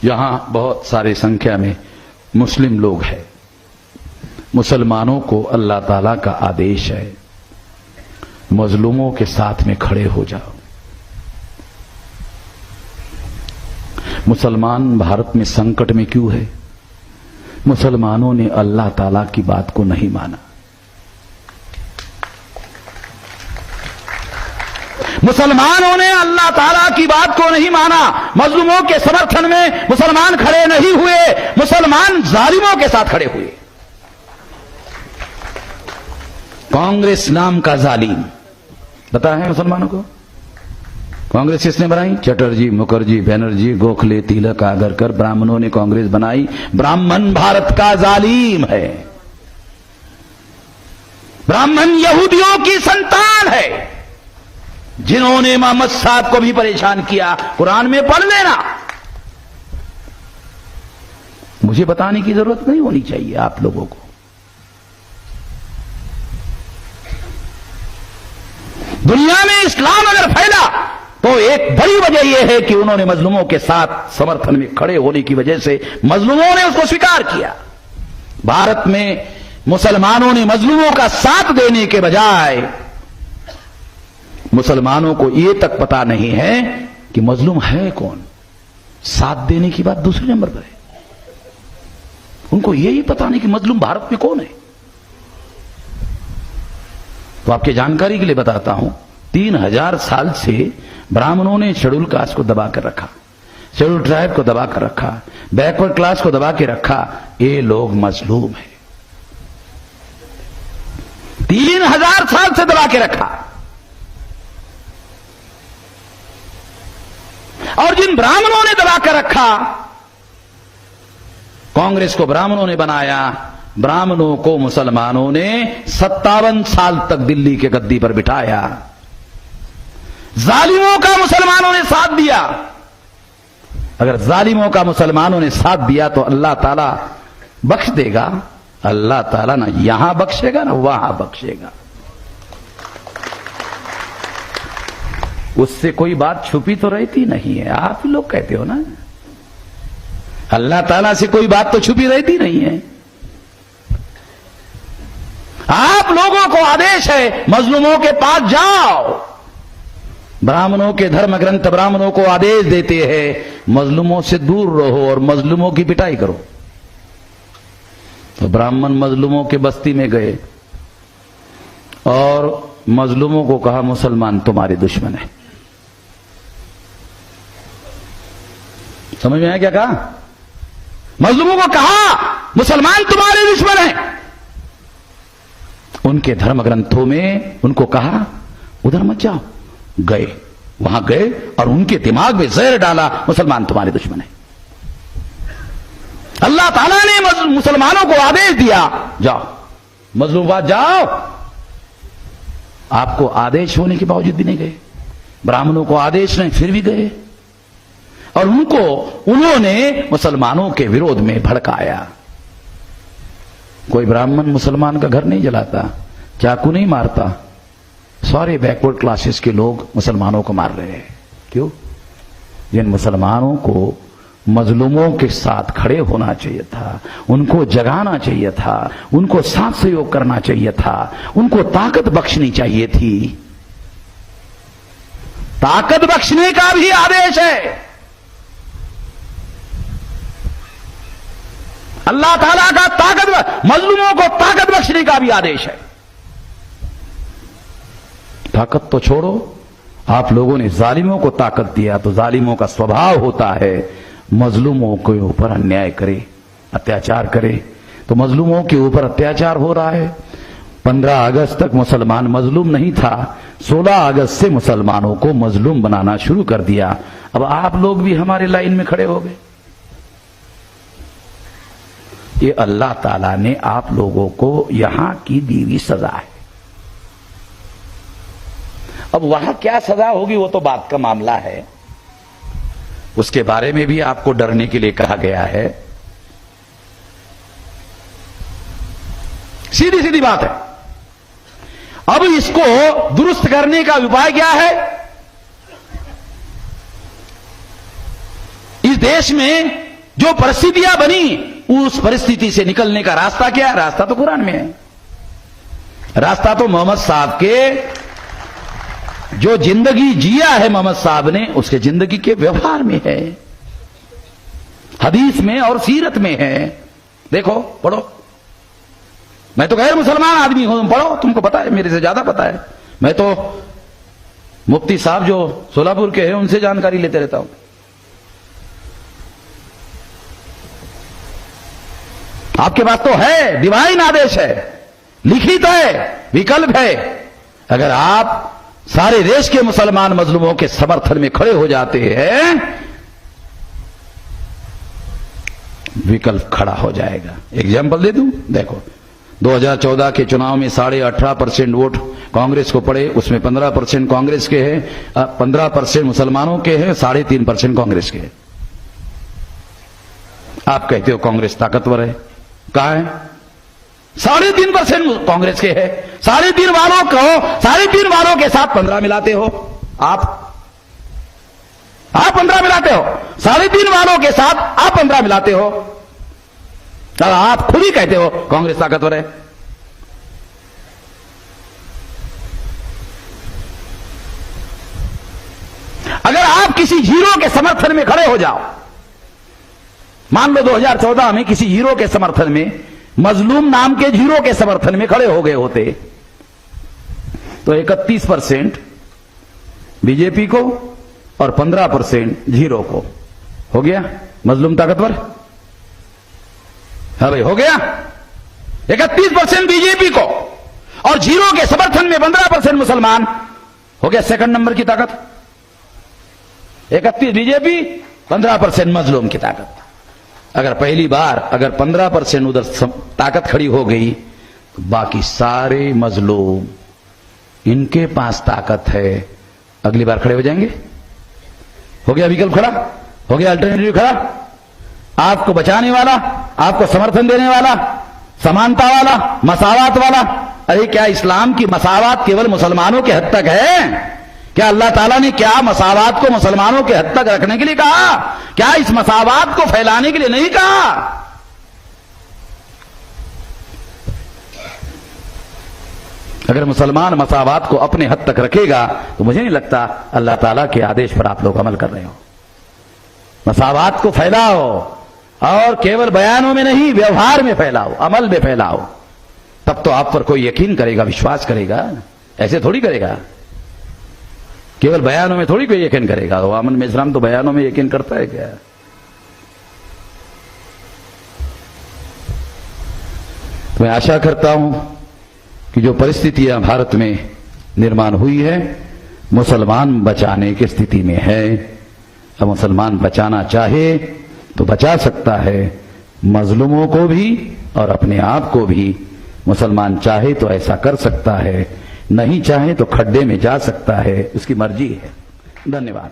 यहां बहुत सारी संख्या में मुस्लिम लोग हैं। मुसलमानों को अल्लाह ताला का आदेश है, मजलूमों के साथ में खड़े हो जाओ। मुसलमान भारत में संकट में क्यों है? मुसलमानों ने अल्लाह ताला की बात को नहीं माना। मुसलमानों ने अल्लाह ताला की बात को नहीं माना। मजलूमों के समर्थन में मुसलमान खड़े नहीं हुए, मुसलमान जालिमों के साथ खड़े हुए। कांग्रेस नाम का जालिम पता है मुसलमानों को? कांग्रेस किसने बनाई? चटर्जी, मुखर्जी, बनर्जी, गोखले, तिलक, आगरकर, ब्राह्मणों ने कांग्रेस बनाई। ब्राह्मण भारत का जालिम है। ब्राह्मण यहूदियों की संतान है, जिन्होंने मोहम्मद साहब को भी परेशान किया। कुरान में पढ़ लेना, मुझे बताने की जरूरत नहीं होनी चाहिए आप लोगों को। दुनिया में इस्लाम अगर फैला तो एक बड़ी वजह यह है कि उन्होंने मजलूमों के साथ समर्थन में खड़े होने की वजह से मजलूमों ने उसको स्वीकार किया। भारत में मुसलमानों ने मजलूमों का साथ देने के बजाय मुसलमानों को यह तक पता नहीं है कि मजलूम है कौन। साथ देने की बात दूसरे नंबर पर है, उनको यही पता नहीं कि मजलूम भारत में कौन है। तो आपके जानकारी के लिए बताता हूं, 3000 साल से ब्राह्मणों ने शेड्यूल कास्ट को दबा कर रखा, शेड्यूल ट्राइब को दबा कर रखा, बैकवर्ड क्लास को दबा के रखा। ये लोग मजलूम हैं, 3000 साल से दबा के रखा। और जिन ब्राह्मणों ने दबा कर रखा, कांग्रेस को ब्राह्मणों ने बनाया, ब्राह्मणों को मुसलमानों ने 57 साल तक दिल्ली के गद्दी पर बिठाया। जालिमों का मुसलमानों ने साथ दिया। अगर जालिमों का मुसलमानों ने साथ दिया तो अल्लाह ताला बख्श देगा। अल्लाह ताला ना यहां बख्शेगा ना वहां बख्शेगा। उससे कोई बात छुपी तो रहती नहीं है। आप ही लोग कहते हो ना, अल्लाह ताला से कोई बात तो छुपी रहती नहीं है। आप लोगों को आदेश है, मजलूमों के पास जाओ। ब्राह्मणों के धर्म ग्रंथ ब्राह्मणों को आदेश देते हैं, मजलूमों से दूर रहो और मजलूमों की पिटाई करो। तो ब्राह्मण मजलूमों के बस्ती में गए और मजलूमों को कहा, मुसलमान तुम्हारे दुश्मन है। समझ में आया क्या कहा? मजलूमों को कहा, मुसलमान तुम्हारे दुश्मन है। उनके धर्म ग्रंथों में उनको कहा, उधर मत जाओ। गए, वहां गए और उनके दिमाग में जहर डाला, मुसलमान तुम्हारे दुश्मन है। अल्लाह ताला ने मुसलमानों को आदेश दिया, जाओ मजलूम बात जाओ। आपको आदेश होने के बावजूद भी नहीं गए। ब्राह्मणों को आदेश नहीं, फिर भी गए और उन्होंने मुसलमानों के विरोध में भड़काया। कोई ब्राह्मण मुसलमान का घर नहीं जलाता, चाकू नहीं मारता। सारे बैकवर्ड क्लासेस के लोग मुसलमानों को मार रहे हैं। क्यों? जिन मुसलमानों को मजलूमों के साथ खड़े होना चाहिए था, उनको जगाना चाहिए था, उनको साथ सहयोग करना चाहिए था, उनको ताकत बख्शनी चाहिए थी। ताकत बख्शने का भी आदेश है। अल्लाह ताला का मजलूमों को ताकत बख्शने का भी आदेश है। ताकत तो छोड़ो, आप लोगों ने जालिमों को ताकत दिया तो जालिमों का स्वभाव होता है मजलूमों के ऊपर अन्याय करे, अत्याचार करे। तो मजलूमों के ऊपर अत्याचार हो रहा है। 15 अगस्त तक मुसलमान मजलूम नहीं था, 16 अगस्त से मुसलमानों को मजलूम बनाना शुरू कर दिया। अब आप लोग भी हमारे लाइन में खड़े हो गए। ये अल्लाह ताला ने आप लोगों को यहां की दी हुई सजा है। अब वहां क्या सजा होगी वो तो बात का मामला है, उसके बारे में भी आपको डरने के लिए कहा गया है। सीधी सीधी बात है। अब इसको दुरुस्त करने का उपाय क्या है? इस देश में जो परिस्थितियां बनी, उस परिस्थिति से निकलने का रास्ता क्या है? रास्ता तो कुरान में है। रास्ता तो मोहम्मद साहब के, जो जिंदगी जिया है मोहम्मद साहब ने, उसके जिंदगी के व्यवहार में है, हदीस में और सीरत में है। देखो, पढ़ो। मैं तो गैर मुसलमान आदमी हूं, तुम पढ़ो, तुमको पता है, मेरे से ज्यादा पता है। मैं तो मुफ्ती साहब जो सोलापुर के हैं उनसे जानकारी लेते रहता हूं। आपके पास तो है, डिवाइन आदेश है, लिखित है, विकल्प है। अगर आप सारे देश के मुसलमान मजलूमों के समर्थन में खड़े हो जाते हैं, विकल्प खड़ा हो जाएगा। एग्जाम्पल दे दूं, देखो 2014 के चुनाव में 18.5% वोट कांग्रेस को पड़े, उसमें 15% कांग्रेस के हैं, 15% मुसलमानों के हैं, 3.5% कांग्रेस के हैं। आप कहते हो कांग्रेस ताकतवर है, कहां है? 3.5% कांग्रेस के है। 3.5 वालों को 3.5 वालों के साथ 15 मिलाते हो आप 15 मिलाते हो, 3.5 वालों के साथ आप 15 मिलाते हो। आप खुद ही कहते हो कांग्रेस ताकतवर है। अगर आप किसी हीरो के समर्थन में खड़े हो जाओ, मान लो 2014 में किसी हीरो के समर्थन में, मजलूम नाम के हीरो के समर्थन में खड़े हो गए होते, तो 31% बीजेपी को और 15% हीरो को। हो गया मजलूम ताकतवर? हाँ भाई, हो गया। 31% बीजेपी को और जीरो के समर्थन में 15% मुसलमान। हो गया सेकंड नंबर की ताकत। 31 बीजेपी, 15% मजलूम की ताकत। अगर पहली बार अगर 15% उधर ताकत खड़ी हो गई, तो बाकी सारे मजलूम, इनके पास ताकत है, अगली बार खड़े हो जाएंगे। हो गया विकल्प खड़ा, हो गया अल्टरनेटिव खड़ा। आपको बचाने वाला, आपको समर्थन देने वाला, समानता वाला, मसावात वाला। अरे क्या इस्लाम की मसावात केवल मुसलमानों के हद तक है? क्या अल्लाह ताला ने क्या मसावात को मुसलमानों के हद तक रखने के लिए कहा? क्या इस मसावात को फैलाने के लिए नहीं कहा? अगर मुसलमान मसावात को अपने हद तक रखेगा, तो मुझे नहीं लगता अल्लाह ताला के आदेश पर आप लोग अमल कर रहे हो। मसावात को फैलाओ, और केवल बयानों में नहीं, व्यवहार में फैलाओ, अमल में फैलाओ। तब तो आप पर कोई यकीन करेगा, विश्वास करेगा। ऐसे थोड़ी करेगा, केवल बयानों में थोड़ी कोई यकीन करेगा। आमन में इस्लाम तो बयानों में यकीन करता है क्या? तो मैं आशा करता हूं कि जो परिस्थितियां भारत में निर्माण हुई है, मुसलमान बचाने की स्थिति में है। अब मुसलमान बचाना चाहे तो बचा सकता है, मजलूमों को भी और अपने आप को भी। मुसलमान चाहे तो ऐसा कर सकता है, नहीं चाहे तो खड्डे में जा सकता है, उसकी मर्जी है। धन्यवाद।